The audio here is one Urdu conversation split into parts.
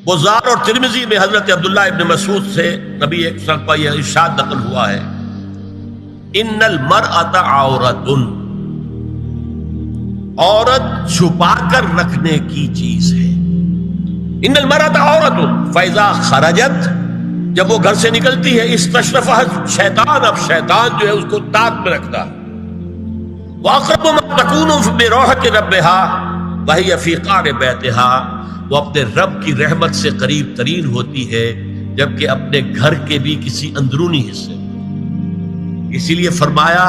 بزار اور ترمذی میں حضرت عبداللہ ابن مسعود سے نبی ایک وسلم کا یہ ارشاد نقل ہوا ہے، ان المرأۃ عورۃ، عورت چھپا کر رکھنے کی چیز ہے۔ ان المرأۃ عورۃ فاذا خرجت، جب وہ گھر سے نکلتی ہے، استشرفها شیطان، اب شیطان جو ہے اس کو تاک میں رکھتا ہے۔ واقرب ما تکون بروحة ربها وهي في قعر بیتها، وہ اپنے رب کی رحمت سے قریب ترین ہوتی ہے جبکہ اپنے گھر کے بھی کسی اندرونی حصے میں۔ اسی لیے فرمایا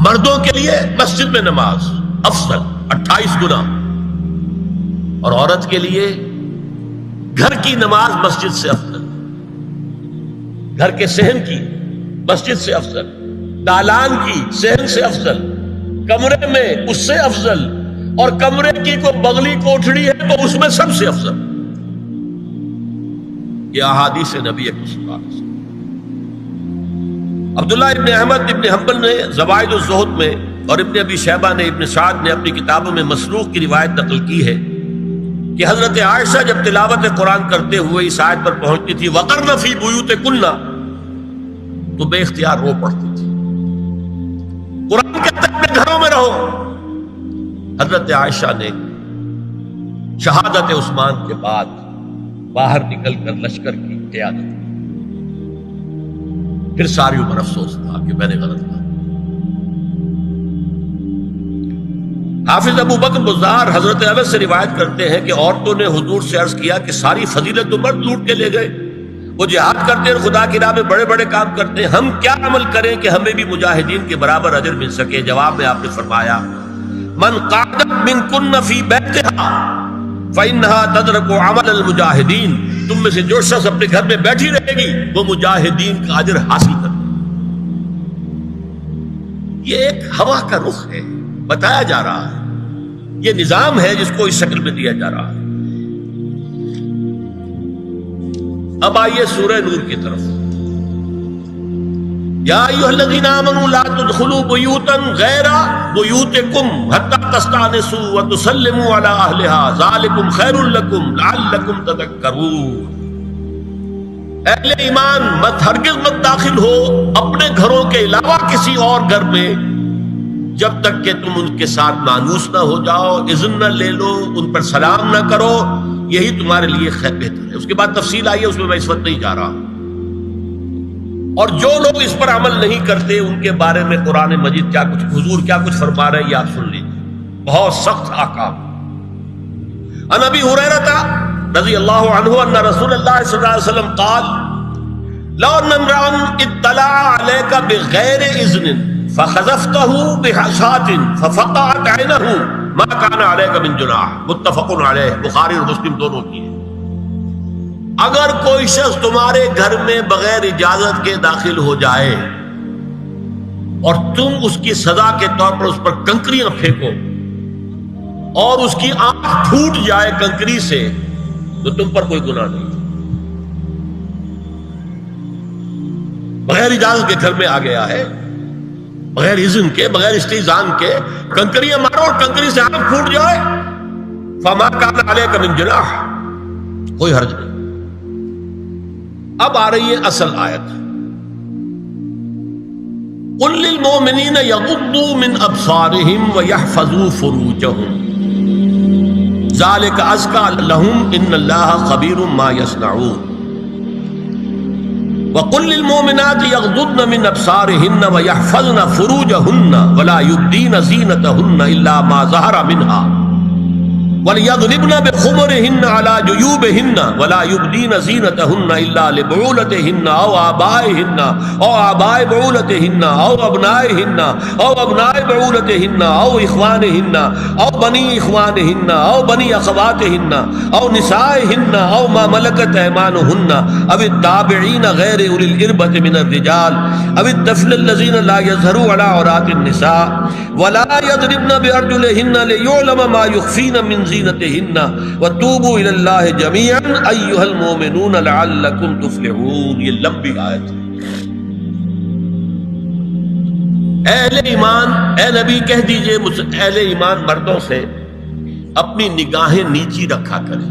مردوں کے لیے مسجد میں نماز افضل 28 گنا، اور عورت کے لیے گھر کی نماز مسجد سے افضل، گھر کے صحن کی مسجد سے افضل، دالان کی صحن سے افضل، کمرے میں اس سے افضل، اور کمرے کی کوئی بغلی کوٹھڑی ہے تو اس میں سب سے افضل۔ یہ احادیث نبی اکرم صلی اللہ علیہ وسلم۔ عبداللہ ابن احمد ابن حنبل نے زوائد الزہد میں اور ابن ابی شیبہ نے ابن سعد نے اپنی کتابوں میں مسروق کی روایت نقل کی ہے کہ حضرت عائشہ جب تلاوت قرآن کرتے ہوئے اس آیت پر پہنچتی تھی وَقَرْنَ فِي بُيُوتِكُنَّ، تو بے اختیار رو پڑتی تھی۔ قرآن کہتا ہے اپنے گھروں میں رہو۔ حضرت عائشہ نے شہادت عثمان کے بعد باہر نکل کر لشکر کی قیادت کی، پھر ساری عمر افسوس تھا کہ میں نے غلط کہا۔ حافظ ابو بکر بزار حضرت انس سے روایت کرتے ہیں کہ عورتوں نے حضور سے عرض کیا کہ ساری فضیلت تو مرد لوٹ کے لے گئے، وہ جہاد کرتے ہیں، خدا کی راہ میں بڑے بڑے کام کرتے ہیں، ہم کیا عمل کریں کہ ہمیں بھی مجاہدین کے برابر اجر مل سکے؟ جواب میں آپ نے فرمایا من قعدت منکن فی بیتہا فإنہا تدرک عمل المجاہدین، تم میں سے جو شخص اپنے گھر میں بیٹھی رہے گی وہ مجاہدین کا اجر حاصل کرے۔ یہ ایک ہوا کا رخ ہے، بتایا جا رہا ہے، یہ نظام ہے جس کو اس شکل میں دیا جا رہا ہے۔ اب آئیے سورہ نور کی طرف۔ یا ایھا الذین آمنوا لا تدخلوا بیوتا غیر بیوتکم حتی تستأنسوا وتسلموا علی اہلها ذالکم خیر لکم لعلکم تذکرون۔ اہل ایمان مت ہرگز مت داخل ہو اپنے گھروں کے علاوہ کسی اور گھر میں جب تک کہ تم ان کے ساتھ مانوس نہ ہو جاؤ، اذن نہ لے لو، ان پر سلام نہ کرو، یہی تمہارے لیے خیر بہتر ہے۔ اس کے بعد تفصیل آئی ہے، اس میں میں اس وقت نہیں جا رہا۔ اور جو لوگ اس پر عمل نہیں کرتے ان کے بارے میں قرآن مجید کیا کچھ، حضور کیا کچھ فرما رہے ہیں یہ آپ سن لیجیے، بہت سخت احکام۔ عن ابی ہریرہ رضی اللہ عنہ ان رسول اللہ صلی اللہ علیہ وسلم قال لو ان امرا اطلع علیک بغیر اذن فخذفته بحشاة ففقعت عینہ ما کان علیک من جناح، متفق علیہ، بخاری اور مسلم دونوں کی ہے۔ اگر کوئی شخص تمہارے گھر میں بغیر اجازت کے داخل ہو جائے اور تم اس کی سزا کے طور پر اس پر کنکریاں پھینکو اور اس کی آنکھ پھوٹ جائے کنکری سے تو تم پر کوئی گناہ نہیں۔ بغیر اجازت کے گھر میں آ گیا ہے، بغیر اذن کے، بغیر استئذان کے کنکریاں مارو اور کنکری سے آنکھ پھوٹ جائے، فما کان علیک من جناح، کوئی حرج نہیں۔ اب آ رہی ہے اصل آیت، قل للمؤمنین یغضوا من ابصارهم ویحفظوا فروجهم ذلک ازکی لهم ان اللہ خبیر ما یصنعون وقل للمؤمنات یغضضن من ابصارهن ویحفظن فروجهن ولا یبدین زینتهن الا ما ظهر منها وَلْيَضْرِبْنَ بِخُمُرِهِنَّ عَلَى جُيُوبِهِنَّ وَلَا يُبْدِينَ زِينَتَهُنَّ إِلَّا لِبُعُولَتِهِنَّ أَوْ آبَائِهِنَّ أَوْ آبَاءِ بُعُولَتِهِنَّ أَوْ أَبْنَائِهِنَّ أَوْ أَبْنَاءِ بُعُولَتِهِنَّ أَوْ إِخْوَانِهِنَّ أَوْ بَنِي إِخْوَانِهِنَّ أَوْ بَنِي أَخَوَاتِهِنَّ أَوْ نِسَائِهِنَّ أَوْ مَا مَلَكَتْ أَيْمَانُهُنَّ أَوِ التَّابِعِينَ غَيْرِ أُولِي الْإِرْبَةِ مِنَ الرِّجَالِ أَوِ الطَّفْلِ الَّذِينَ لَا يَظْهَرُوا عَلَى عَوْرَاتِ النِّسَاءِ وَلَا يَضْرِبْنَ بِأَرْجُلِهِنَّ لِيُعْلَمَ مَا يُخْفِينَ مِنْ زینتہن وتوبوا الی اللہ جميعا ایھا المؤمنون لعلکم تفلحون۔ یہ لمبی آیت ہے۔ اہل ایمان، اے نبی کہہ دیجئے اہل ایمان مردوں سے اپنی نگاہیں نیچی رکھا کریں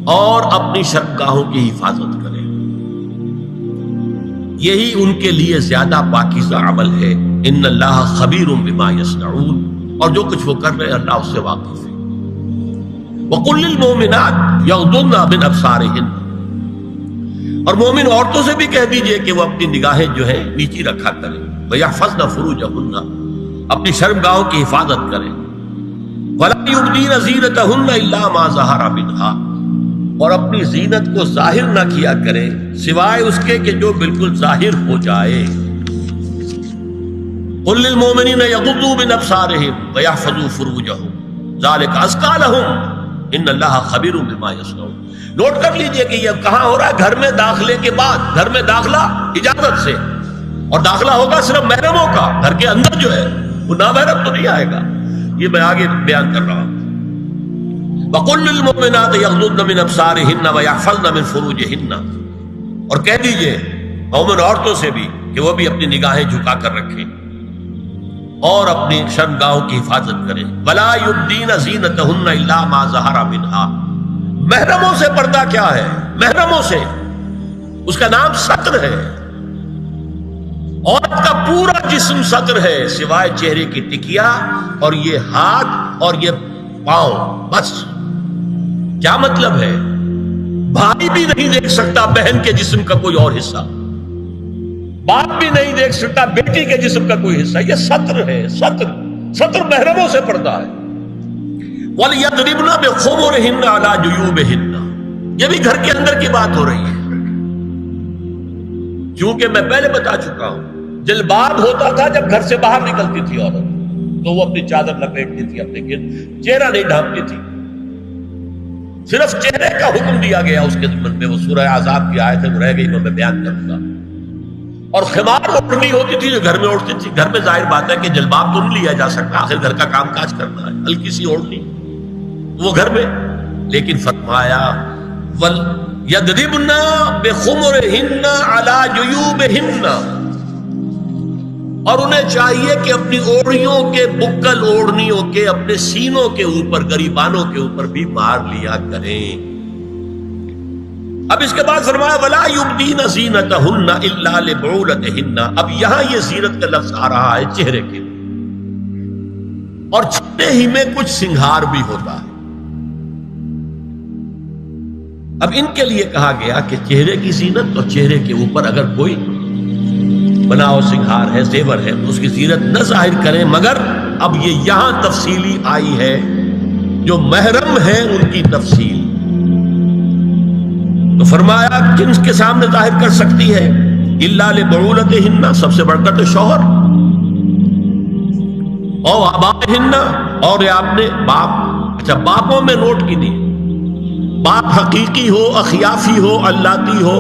اور اپنی شرمگاہوں کی حفاظت کریں، یہی ان کے لیے زیادہ پاکیزہ عمل ہے۔ ان اللہ خبیر بما یصنعون، اور جو کچھ وہ کر رہے ہیں اللہ اس سے واقف ہے۔ وَقُلْ لِلْمُؤْمِنَاتِ يَغْضُضْنَ مِنْ أَبْصَارِهِنَّ، اور مومن عورتوں سے بھی کہہ دیجئے کہ وہ اپنی نگاہیں جو ہے نیچی رکھا کریں، وَيَحْفَظْنَ فُرُوجَهُنَّ، اپنی شرمگاہوں کی حفاظت کریں، وَلَا يُبْدِينَ زِينَتَهُنَّ إِلَّا مَا ظَهَرَ مِنْهَا، اور اپنی زینت کو ظاہر نہ کیا کریں سوائے اس کے کہ جو بالکل ظاہر ہو جائے۔ قُلْ لِلْمُؤْمِنِينَ يَغُضُّوا مِنْ أَبْصَارِهِمْ وَيَحْفَظُوا فُرُوجَهُمْ ذَلِكَ أَزْكَىٰ لَهُمْ إِنَّ اللَّهَ خَبِيرٌ بِمَا يَصْنَعُونَ۔ نوٹ کر لیجئے کہ یہ کہاں ہو رہا ہے؟ گھر میں داخلے کے بعد۔ گھر میں داخلہ اجازت سے، اور داخلہ ہوگا صرف محرموں کا، گھر کے اندر جو ہے وہ نامحرم تو نہیں آئے گا۔ یہ میں آگے بیان کر رہا ہوں۔ وَقُلْ لِلْمُؤْمِنَاتِ يَغْضُضْنَ مِنْ أَبْصَارِهِنَّ وَيَحْفَظْنَ مِنْ فُرُوجِهِنَّ، اور کہہ دیجئے مومن عورتوں سے بھی کہ وہ بھی اپنی نگاہیں جھکا کر رکھیں اور اپنی شرمگاہوں کی حفاظت کریں۔ وَلَا يُبْدِينَ زِينَتَهُنَّ إِلَّا مَا ظَهَرَ مِنْهَا، محرموں سے پردہ کیا ہے؟ محرموں سے، اس کا نام ستر ہے۔ عورت کا پورا جسم ستر ہے سوائے چہرے کی ٹکیا اور یہ ہاتھ اور یہ پاؤں، بس۔ کیا مطلب ہے؟ بھائی بھی نہیں دیکھ سکتا بہن کے جسم کا کوئی اور حصہ، باپ بھی نہیں دیکھ سکتا بیٹی کے جسم کا کوئی حصہ۔ یہ ستر ہے، ستر محرموں سے پردہ ہے۔ وَلْيَضْرِبْنَ بِخُمُرِهِنَّ عَلَى جُيُوبِهِنَّ، یہ بھی گھر کے اندر کی بات ہو رہی ہے، کیونکہ میں پہلے بتا چکا ہوں جلباب ہوتا تھا جب گھر سے باہر نکلتی تھی عورت، تو وہ اپنی چادر لپیٹتی تھی، اپنے چہرہ نہیں ڈھانپتی تھی، صرف چہرے کا حکم دیا گیا اس کے ضمن میں۔ وہ سورہ عذاب کی آیت ہے، وہ رہ گئی، میں بیان کروں گا۔ اور خمار اوڑھنی ہوتی تھی جو گھر میں اوڑھتی تھی۔ گھر میں ظاہر بات ہے کہ جلباب تو نہیں لیا جا سکتا، آخر گھر کا کام کاج کرنا ہے، ہلکی سی اوڑھنی وہ گھر میں، لیکن فرمایا وَلْيَضْرِبْنَ بِخُمُرِهِنَّ عَلَى جُيُوبِهِنَّ، اور انہیں چاہیے کہ اپنی اوڑھیوں کے، بکل اوڑھنیوں کے اپنے سینوں کے اوپر، گریبانوں کے اوپر بھی مار لیا کریں۔ اب اس کے بعد فرمایا وَلَا يُبْدِينَ زِينَتَهُنَّ إِلَّا لِبُعُولَتِهِنَّ، اب یہاں یہ زینت کا لفظ آ رہا ہے چہرے کے، اور چہرے ہی میں کچھ سنگھار بھی ہوتا ہے۔ اب ان کے لیے کہا گیا کہ چہرے کی زینت اور چہرے کے اوپر اگر کوئی بناؤ سنگھار ہے، زیور ہے، تو اس کی زینت نہ ظاہر کریں، مگر اب یہ یہاں تفصیلی آئی ہے، جو محرم ہے ان کی تفصیل۔ تو فرمایا کن کے سامنے ظاہر کر سکتی ہے؟ الا لبعولتہن، سب سے بڑھ کر تو شوہر، او آبائہن، اور یہ آپ نے باپ۔ اچھا، باپوں میں نوٹ کی دی، باپ حقیقی ہو، اخیافی ہو، اللاتی ہو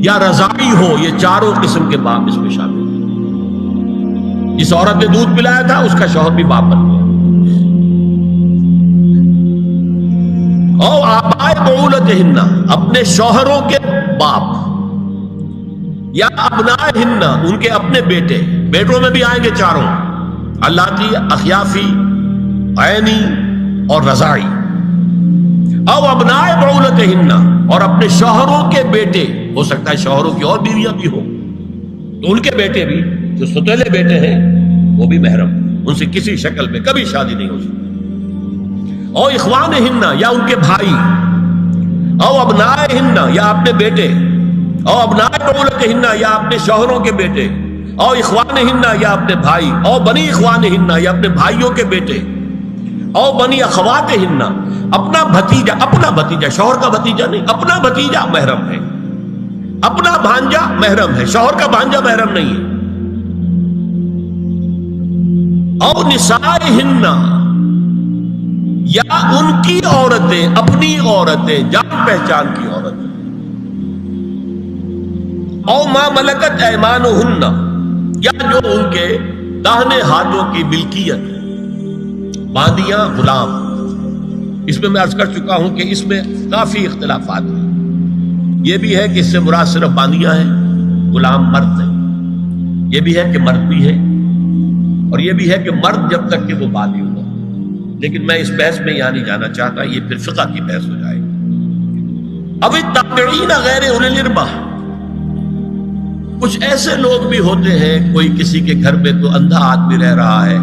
یا رضاعی ہو، یہ چاروں قسم کے باپ اس میں شامل ہیں۔ جس عورت نے دودھ پلایا تھا اس کا شوہر بھی باپ بن گیا۔ او آبائے بعولتہن، اپنے شوہروں کے باپ، یا ابنائہن، ان کے اپنے بیٹے، بیٹوں میں بھی آئیں گے چاروں، اللاتی، اخیافی، عینی اور رضاعی۔ او ابنائے بعولتہن، اور اپنے شوہروں کے بیٹے، ہو سکتا ہے شوہروں کی اور بیویاں بھی ہوں، تو ان کے بیٹے بھی، جو ستیلے بیٹے ہیں وہ بھی محرم، ان سے کسی شکل میں کبھی شادی نہیں ہو سکتی۔ او اخوانہن، یا ان کے بھائی، او ابنائہن، یا اپنے بیٹے، او ابنائے بعولتہن، یا اپنے شوہروں کے بیٹے، او اخوانہن، یا اپنے بھائی، او بنی اخوانہن، یا اپنے بھائیوں کے بیٹے، او بنی اخواتہن، اپنا بھتیجا، اپنا بھتیجا، شوہر کا بھتیجا نہیں، اپنا بھتیجا محرم ہے، اپنا بھانجا محرم ہے، شوہر کا بھانجا محرم نہیں ہے۔ او نسائہن، یا ان کی عورتیں، اپنی عورتیں، جان پہچان کی عورتیں۔ او ما ملکت ایمانہن، یا جو ان کے داہنے ہاتھوں کی ملکیت ہے، باندیاں، غلام۔ اس میں عرض کر چکا ہوں کہ اس میں کافی اختلافات ہیں۔ یہ بھی ہے کہ اس سے مراد صرف باندیاں ہیں، غلام مرد ہیں، یہ بھی ہے کہ مرد بھی ہے، اور یہ بھی ہے کہ مرد جب تک کہ وہ بالغ ہو۔ لیکن میں اس بحث میں یہاں نہیں جانا چاہتا، یہ پھر فقہ کی بحث ہو جائے گی۔ اب التابعین غیر اولی الاربہ، کچھ ایسے لوگ بھی ہوتے ہیں، کوئی کسی کے گھر میں کوئی اندھا آدمی رہ رہا ہے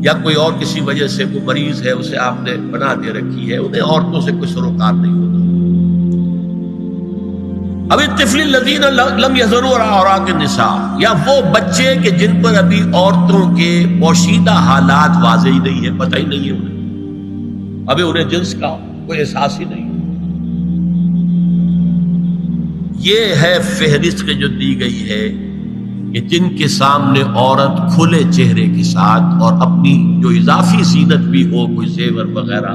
یا کوئی اور کسی وجہ سے کوئی مریض ہے، اسے آپ نے بنا دے رکھی ہے، انہیں عورتوں سے کوئی سروکار نہیں ہوتا۔ اب الطفل الذین لم یظہروا علی عورات النساء، یا وہ بچے کہ جن پر ابھی عورتوں کے پوشیدہ حالات واضح ہی نہیں ہے، پتہ ہی نہیں ہے انہیں، ابھی انہیں جنس کا کوئی احساس ہی نہیں۔ یہ ہے فہرست جو دی گئی ہے کہ جن کے سامنے عورت کھلے چہرے کے ساتھ اور اپنی جو اضافی زینت بھی ہو، کوئی زیور وغیرہ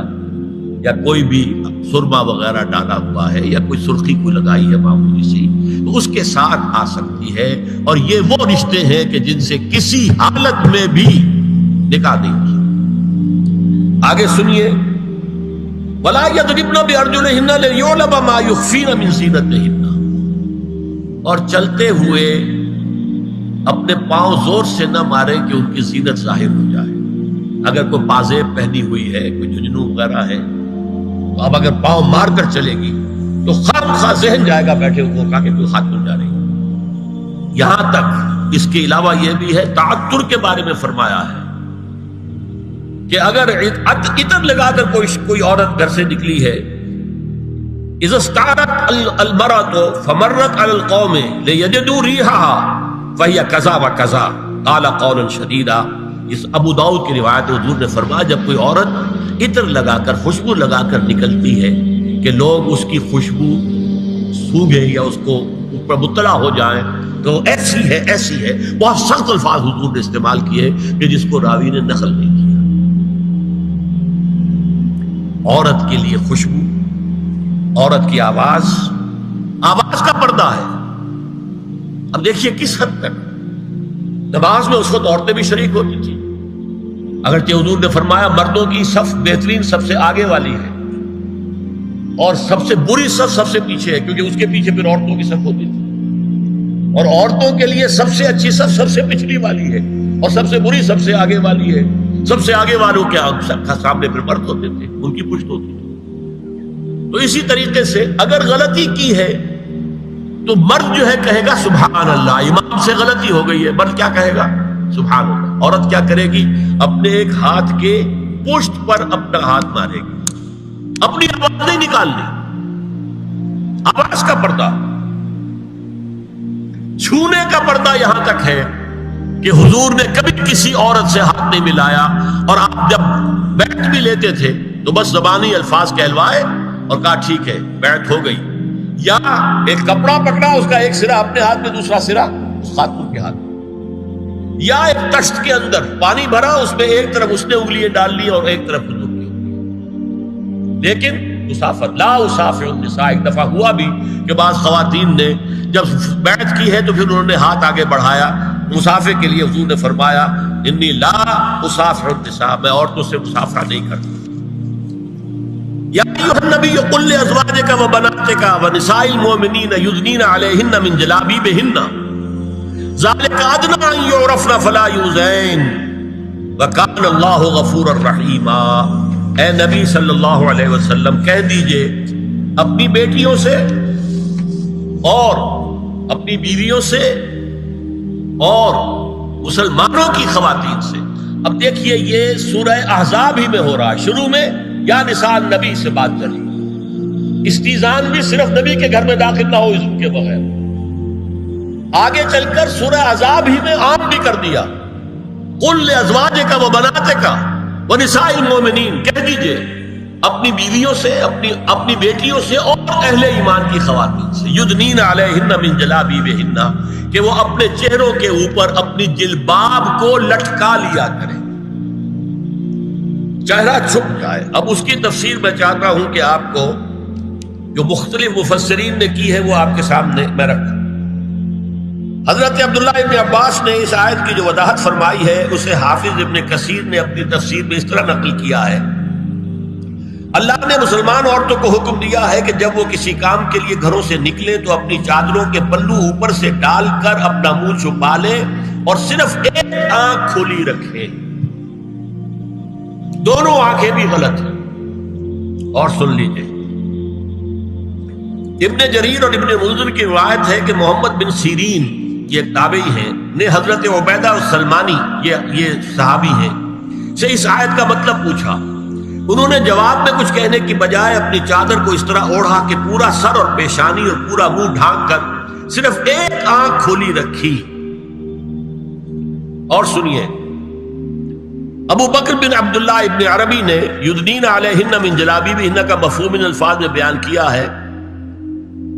یا کوئی بھی سرما وغیرہ ڈالا ہوا ہے یا کوئی سرخی کو لگائی ہے معمولی سی، تو اس کے ساتھ آ سکتی ہے، اور یہ وہ رشتے ہیں کہ جن سے کسی حالت میں بھی نکاح نہیں ہو سکتا۔ آگے سنیے، وَلَا يَضْرِبْنَ بِأَرْجُلِهِنَّ لِيُعْلَمَ مَا يُخْفِينَ مِنْ زِينَتِهِنَّ، اور چلتے ہوئے اپنے پاؤں زور سے نہ مارے کہ ان کی زینت ظاہر ہو جائے۔ اگر کوئی پازیب پہنی ہوئی ہے، کوئی جھنجھنو وغیرہ ہے، تو اب اگر پاؤں مار کر چلے گی تو خواہ ذہن جائے گا بیٹھے ہوئے کا کہ کوئی خاتون جا رہی ہے۔ یہاں تک اس کے علاوہ یہ بھی ہے، تعطر کے بارے میں فرمایا ہے کہ اگر عطر لگا کر کوئی عورت گھر سے نکلی ہے، اذا استعارت المرأة فمرت على القوم ليجدوا ريحها فهي كذا وكذا قال قولا شديدا۔ اس ابو داؤد کی روایت حضور نے فرمایا جب کوئی عورت عطر لگا کر خوشبو لگا کر نکلتی ہے کہ لوگ اس کی خوشبو سونگیں یا اس کو اوپر مطلع ہو جائیں تو ایسی ہے ایسی ہے، بہت سخت الفاظ حضور نے استعمال کیے کہ جس کو راوی نے نقل نہیں کیا۔ عورت کے لیے خوشبو، عورت کی آواز کا پردہ ہے۔ اب دیکھیے کس حد تک نماز میں اس وقت عورتیں بھی شریک ہوتی تھی، اگرچہ حضور نے فرمایا مردوں کی صف بہترین سب سے آگے والی ہے اور سب سے بری صف سب سے پیچھے ہے، کیونکہ اس کے پیچھے پھر عورتوں کی صف ہوتی تھی، اور عورتوں کے لیے سب سے اچھی صف سب سے پچھلی والی ہے اور سب سے بری سب سے آگے والی ہے۔ سب سے آگے والوں کے سامنے پھر مرد ہوتے تھے، ان کی پشت ہوتی تھی۔ تو اسی طریقے سے اگر غلطی کی ہے تو مرد جو ہے کہے گا سبحان اللہ، امام سے غلطی ہو گئی ہے، مرد کیا کہے گا؟ سبحان اللہ۔ عورت کیا کرے گی؟ اپنے ایک ہاتھ کے پشت پر اپنا ہاتھ مارے گی، اپنی آواز نہیں نکالنی، آواز کا پردہ، چھونے کا پردہ یہاں تک ہے کہ حضور نے کبھی کسی عورت سے ہاتھ نہیں ملایا، اور آپ جب بیعت بھی لیتے تھے تو بس زبانی الفاظ کہلوائے اور کہا ٹھیک ہے بیعت ہو گئی، یا ایک کپڑا پکڑا، اس کا ایک سرا اپنے ہاتھ میں دوسرا سرا اس خاتون کے ہاتھ میں، یا ایک تشت کے اندر پانی بھرا، اس میں ایک طرف اس نے انگلیاں ڈال لی اور ایک طرف حضور کی انگلیاں۔ لیکن مسافر لا اسافر النساء، ایک دفعہ ہوا بھی کہ بعض خواتین نے جب بیعت کی ہے تو پھر انہوں نے ہاتھ آگے بڑھایا مسافر کے لیے، حضور نے فرمایا انی لا اسافر النساء، میں عورتوں سے مسافرہ نہیں کرتا۔ یا ایھا النبی قل لازواجک وبناتک ونساء المؤمنین یدنین علیہن من جلابیبہن ذلک ادنی ان یعرفن فلا یؤذین وکان اللہ غفورا رحیما۔ اے نبی صلی اللہ علیہ وسلم کہہ دیجئے اپنی بیٹیوں سے اور اپنی بیویوں سے اور مسلمانوں کی خواتین سے۔ اب دیکھیے یہ سورہ احزاب ہی میں ہو رہا ہے، شروع میں یا نساء نبی سے بات چلی، استیزان بھی صرف نبی کے گھر میں داخل نہ ہو اذن کے بغیر، آگے چل کر سورہ احزاب ہی میں عام بھی کر دیا، قل لازواجک وبناتک ونساء المؤمنین، کہہ دیجئے اپنی بیویوں سے اپنی بیٹیوں سے اور اہل ایمان کی خواتین سے، یدنین علیہن من جلابیبہن، کہ وہ اپنے چہروں کے اوپر اپنی جلباب کو لٹکا لیا کریں، چہرہ چھپ جائے۔ اب اس کی تفسیر میں چاہتا ہوں کہ آپ کو جو مختلف مفسرین نے کی ہے وہ آپ کے سامنے میں رکھوں۔ حضرت عبداللہ ابن عباس نے اس آیت کی جو وضاحت فرمائی ہے اسے حافظ ابن کثیر نے اپنی تفسیر میں اس طرح نقل کیا ہے، اللہ نے مسلمان عورتوں کو حکم دیا ہے کہ جب وہ کسی کام کے لیے گھروں سے نکلے تو اپنی چادروں کے پلو اوپر سے ڈال کر اپنا منہ چھپا لے اور صرف ایک آنکھ کھلی رکھے، دونوں آنکھیں بھی غلط ہیں۔ اور سن لیجئے ابن جریر اور ابن منذر کی روایت ہے کہ محمد بن سیرین یہ ایک تابعی ہیں نے حضرت عبیدہ السلمانی یہ صحابی ہیں سے اس آیت کا مطلب پوچھا. انہوں نے جواب میں کچھ کہنے کی بجائے اپنی چادر کو اس طرح اوڑھا کہ پورا سر اور پیشانی اور پورا منہ ڈھانک کر صرف ایک آنکھ کھولی رکھی. اور سنیے ابو بکر بن عبداللہ ابن عربی نے یدنین علیہن من جلابیبہن کا مفہوم ان الفاظ میں بیان کیا ہے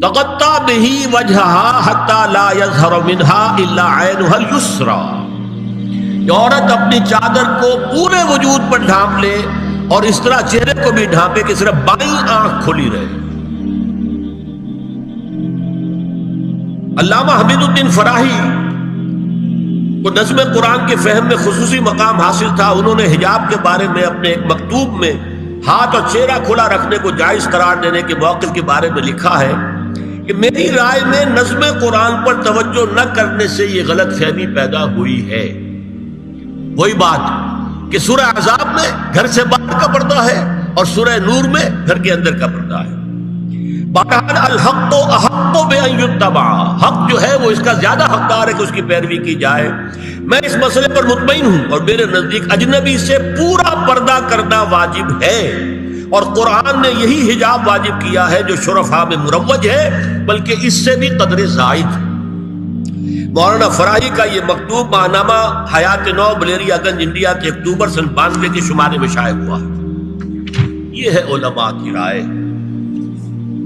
تغطى به وجهها حتى لا يظهر منها الا عينها اليسرى. عورت اپنی چادر کو پورے وجود پر ڈھانپ لے اور اس طرح چہرے کو بھی ڈھانپے کہ صرف بائیں آنکھ کھلی رہے. علامہ حمید الدین فراہی کو نظم قرآن کے فہم میں خصوصی مقام حاصل تھا. انہوں نے حجاب کے بارے میں اپنے ایک مکتوب میں ہاتھ اور چہرہ کھلا رکھنے کو جائز قرار دینے کے موقف کے بارے میں لکھا ہے کہ میری رائے میں نظم قرآن پر توجہ نہ کرنے سے یہ غلط فہمی پیدا ہوئی ہے. وہی بات کہ سورہ احزاب میں گھر سے باہر کا پردہ ہے اور سورہ نور میں گھر کے اندر کا پردہ ہے. بہرحال الحق احق بان یتبع، حق جو ہے وہ اس کا زیادہ حقدار ہے کہ اس کی پیروی کی جائے. میں اس مسئلے پر مطمئن ہوں اور میرے نزدیک اجنبی سے پورا پردہ کرنا واجب ہے اور قرآن نے یہی حجاب واجب کیا ہے جو شرفاء میں مروج ہے بلکہ اس سے بھی قدر زائد. مولانا فراہی کا یہ مکتوب ماہنامہ حیات نو بلیریا گنج انڈیا کے اکتوبر سن 92 کے شمارے میں شائع ہوا. یہ ہے علماء کی رائے.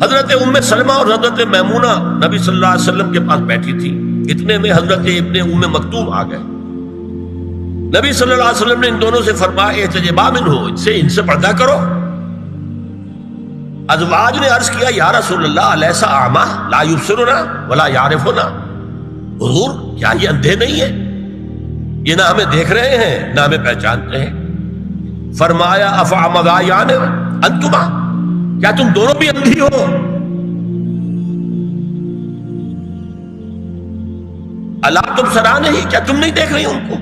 حضرت ام سلمہ اور حضرت میمونہ نبی صلی اللہ علیہ وسلم کے پاس بیٹھی تھی. اتنے میں حضرت ابن ام مکتوم آ گئے. نبی صلی اللہ علیہ وسلم نے ان دونوں سے فرمایا احتجبا منہ، ان سے پردہ کرو. ازواج نے عرض کیا یا رسول اللہ الیس اعمی لا یبصرنا ولا یعرفنا، حضور کیا یہ اندھے نہیں ہیں؟ یہ نہ ہمیں دیکھ رہے ہیں نہ ہمیں پہچانتے ہیں. فرمایا افعمغایان انتما، کیا تم دونوں بھی اندھی ہو؟ اللہ تم سرا نہیں، کیا تم نہیں دیکھ رہی ان کو؟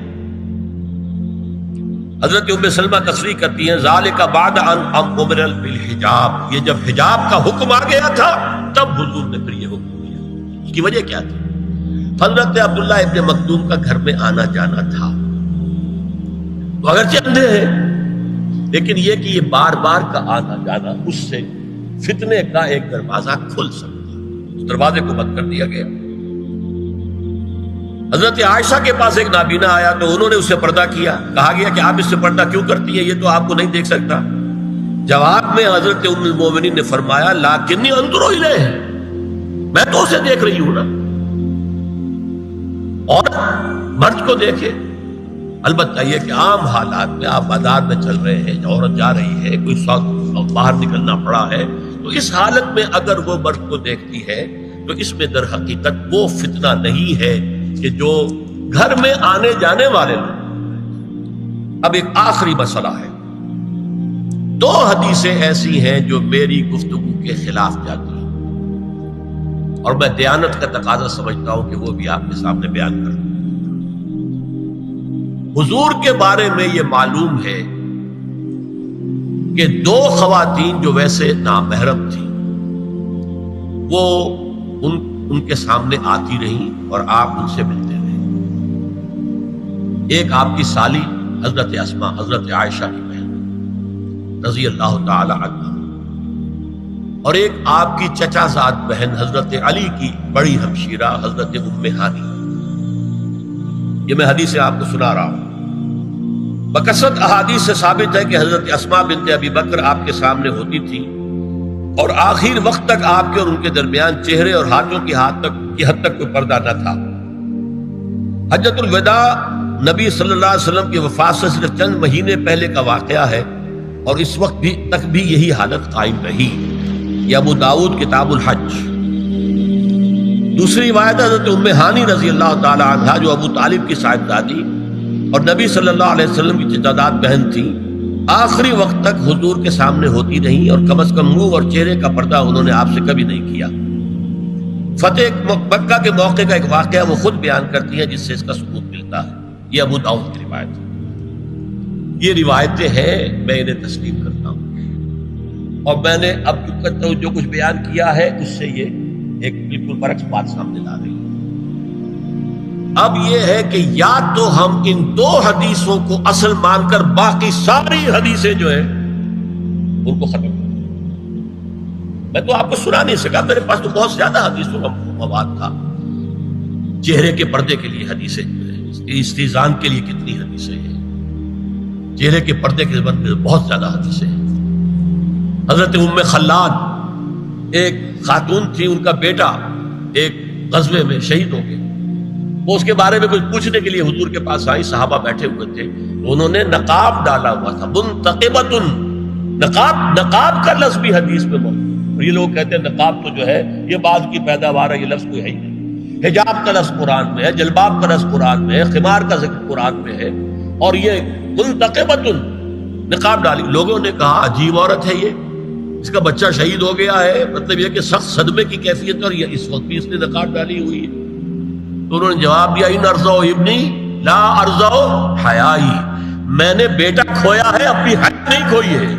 حضرت ام سلمہ تصریح کرتی ہیں ذالک بعد ان امر بالحجاب، یہ جب حجاب کا حکم آ گیا تھا تب حضور نے پھر یہ حکم دیا. اس کی وجہ کیا تھی؟ حضرت عبداللہ ابن مکتوم کا گھر میں آنا جانا تھا. تو اگرچہ اندھے ہیں لیکن یہ کہ یہ بار بار کا آنا جانا اس سے فتنے کا ایک دروازہ کھل سکتا ہے. اس دروازے کو بند کر دیا گیا. حضرت عائشہ کے پاس ایک نابینا آیا تو انہوں نے اس سے پردہ کیا. کہا گیا کہ آپ اس سے پردہ کیوں کرتی ہیں، یہ تو آپ کو نہیں دیکھ سکتا. جواب میں حضرت ام المومنین نے فرمایا لاکنی انظر الیہ، میں تو اسے دیکھ رہی ہوں نا. اور مرد کو دیکھے. البتہ یہ کہ عام حالات میں آپ بازار میں چل رہے ہیں، عورت جا رہی ہے، کوئی باہر نکلنا پڑا ہے، تو اس حالت میں اگر وہ مرد کو دیکھتی ہے تو اس میں در حقیقت وہ فتنہ نہیں ہے کہ جو گھر میں آنے جانے والے لوگ. اب ایک آخری مسئلہ ہے. 2 حدیثیں ایسی ہیں جو میری گفتگو کے خلاف جاتی ہیں اور میں دیانت کا تقاضا سمجھتا ہوں کہ وہ بھی آپ کے سامنے بیان کروں. حضور کے بارے میں یہ معلوم ہے کہ 2 خواتین جو ویسے نامحرم تھیں وہ ان کے سامنے آتی رہیں اور آپ ان سے ملتے رہے. ایک آپ کی سالی حضرت اسماء، حضرت عائشہ کی بہن رضی اللہ تعالی عنہ، اور ایک آپ کی چچا زاد بہن حضرت علی کی بڑی ہمشیرہ حضرت ام ہانی. یہ میں حدیث آپ کو سنا رہا ہوں. بکثرت احادیث سے ثابت ہے کہ حضرت اسماء بنت ابی بکر آپ کے سامنے ہوتی تھی اور آخر وقت تک آپ کے اور ان کے درمیان چہرے اور ہاتھوں کی حد تک کوئی پردہ نہ تھا. حجۃ الوداع نبی صلی اللہ علیہ وسلم کی وفات سے صرف چند مہینے پہلے کا واقعہ ہے اور اس وقت تک بھی یہی حالت قائم رہی. یہ ابو داؤد کتاب الحج. دوسری روایت حضرت ام ہانی رضی اللہ تعالی عنہا جو ابو طالب کی صاحبزادی اور نبی صلی اللہ علیہ وسلم کی چچاداد بہن تھی، آخری وقت تک حضور کے سامنے ہوتی رہیں اور کم از کم منہ اور چہرے کا پردہ انہوں نے آپ سے کبھی نہیں کیا. فتح مکہ کے موقع کا ایک واقعہ وہ خود بیان کرتی ہیں جس سے اس کا ثبوت ملتا ہے. یہ ابو داؤد کی روایت ہے. یہ روایتیں ہیں، میں انہیں تسلیم کرتا ہوں. اور میں نے اب جو کچھ بیان کیا ہے اس سے یہ ایک بالکل برعکس بات سامنے لا رہی ہے۔ اب یہ ہے کہ یا تو ہم ان دو حدیثوں کو اصل مان کر باقی ساری حدیثیں جو ہیں ان کو ختم کر، میں تو آپ کو سنا نہیں سکا، میرے پاس تو بہت زیادہ حدیثوں کا مواد تھا۔ چہرے کے پردے کے لیے حدیثیں، استیزان کے لیے کتنی حدیثیں ہیں، چہرے کے پردے کے بارے میں بہت زیادہ حدیثیں ہیں۔ حضرت ام خلاد ایک خاتون تھی، ان کا بیٹا ایک غزوے میں شہید ہو گیا، وہ اس کے بارے میں کچھ پوچھنے کے لیے حضور کے پاس آئی، صحابہ بیٹھے ہوئے تھے، انہوں نے نقاب ڈالا ہوا تھا، منتقبۃ، نقاب کا لفظ بھی حدیث میں موجود ہے، اور یہ لوگ کہتے ہیں نقاب تو جو ہے یہ بعد کی پیداوار ہے، یہ لفظ کوئی ہے ہی نہیں۔ حجاب کا لفظ قرآن میں ہے، جلباب کا لفظ قرآن میں ہے، خمار کا ذکر قرآن میں ہے، اور یہ منتقبۃ نقاب ڈالی۔ لوگوں نے کہا عجیب عورت ہے یہ، اس کا بچہ شہید ہو گیا ہے، مطلب یہ کہ سخت صدمے کی کیفیت ہے، اور یہ اس وقت بھی اس نے نقاب ڈالی ہوئی ہے۔ تو انہوں نے جواب دیا ان ارزو ابنی لا ارزو حیائی، میں نے بیٹا کھویا ہے، اپنی حیا نہیں کھوئی ہے۔